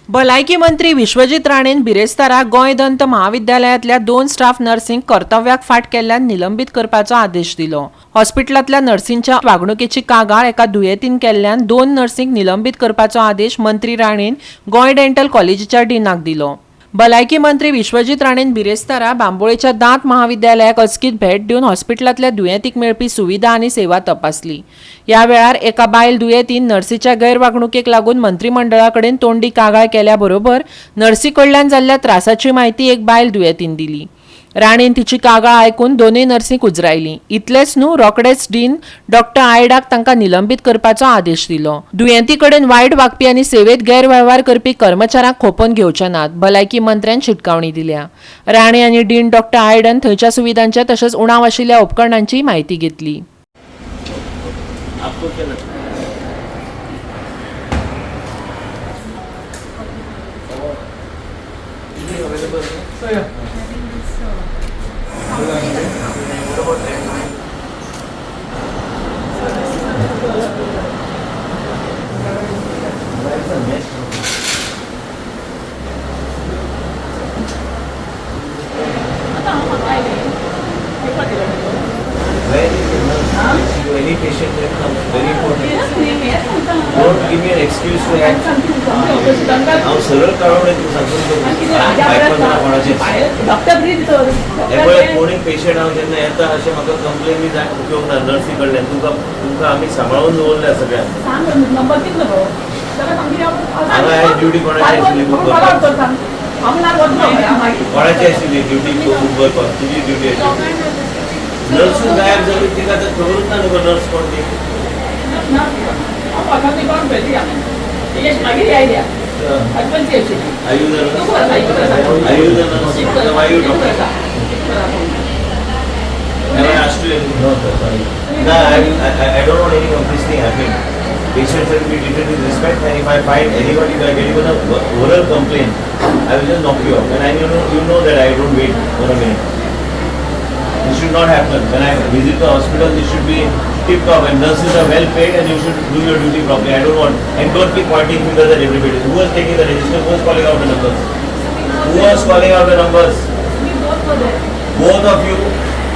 भलायकी मंत्री विश्वजीत राणेन बिरेस्तारा गोंय दंत महाविद्यालयांतल्या 2 स्टाफ नर्सींक कर्तव्याक फाट केल्ल्यान निलंबीत करपाचो आदेश दिलो. हॉस्पिटलांतल्या नर्सींच्या वागणुकेची कागाळ एका दुयेंतीन केल्ल्यान 2 नर्सींक निलंबीत करपाचो आदेश मंत्री राणेन गोंय डेंटल कॉलेजीच्या डिनाक दिलो. भलायकी मंत्री विश्वजीत राणेन बिरेस्तारा बांबोळेच्या दांत महाविद्यालयाक अचकीत भेट दिवन हॉस्पिटलांतल्या दुयेंतींक मेळपी सुविधा आनी सेवा तपासली. ह्या वेळार एका बायल दुयेंतीन नर्सीच्या गैरवागणुकेक लागून मंत्रिमंडळा कडेन तोंडी कागाळ केल्या बरोबर नर्सी कडल्यान जाल्ल्या त्रासाची माहिती एक बायल दुयेंतीन दिली. राणेन तिची कागाळ आयकून दोनूय नर्सींक उजरायली. इतलेंच न्हू, रोखडेच डीन डॉक्टर आयडाक तांकां निलंबीत करपाचो आदेश दिलो. दुयेंती कडेन वायट वागपी आनी सेवेत गैरवेव्हार करपी कर्मचाऱ्यांक खोपोवन घेवचे नात, भलायकी मंत्र्यान शिटकावणी दिल्या. राणे आनी डीन डॉक्टर आयडान थंयच्या सुविधांच्या तशेंच उणाव आशिल्ल्या उपकरणांची म्हायती घेतली. Any patient that comes, very important. Don't give me an excuse to act. Now, several crowd is something कोणी पेशंट हांव जेन्ना येता अशें म्हाका कंप्लेन बी जाय उपयोग ना नर्सी कडल्यान तुमकां आमी सांबाळून दवरल्या सगळ्यांक. हांगा ड्युटी कोणाची आशिल्ली कोणाची आशिल्ली ड्युटी करपाक तुजी ड्युटी आशिल्ली. नर्सूच गायब जाली तिका तर खबरूच ना न्हू नर्स कोण ती. I don't want any of this thing happening. Patients will be treated with respect, and if I find anybody like even a oral complaint, I will just knock you out. And you know that I don't wait for a minute. This should not happen. When I visit the hospital, this should be tip-top, and nurses are well paid, and you should do your duty properly. I don't want, and don't keep pointing fingers at everybody. Who was taking the register? Who was calling out the numbers? Who was calling out the numbers? Both of you.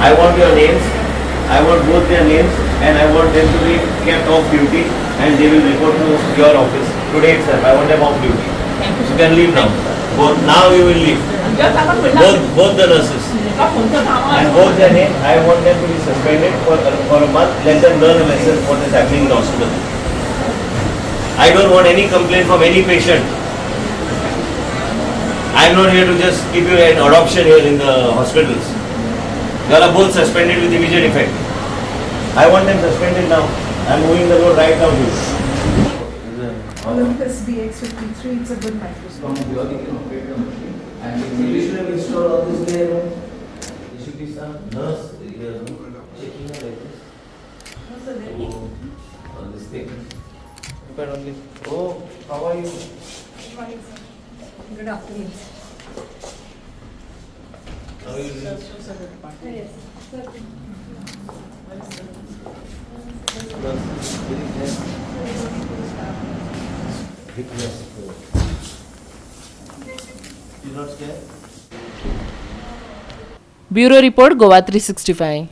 I want your names. I want both their names, and I want them to be kept off duty, and they will report to your office today itself. I want them off duty. You can leave now. Now you will leave. Both the nurses. And both their name, I want them to be suspended for a month. Let them learn a lesson what is happening in the hospital. I don't want any complaint from any patient. I am not here to just give you an adoption here in the hospitals. You are both suspended with immediate effect. I want them suspended now. I am moving the road right now to you. Olympus BX53, it's a good microscope. And you should have installed all this there. There should be some nurse checking out like this. All this thing. You can only. Oh, how are you? Good afternoon. How are you? Yes. Bureau report Goa 365.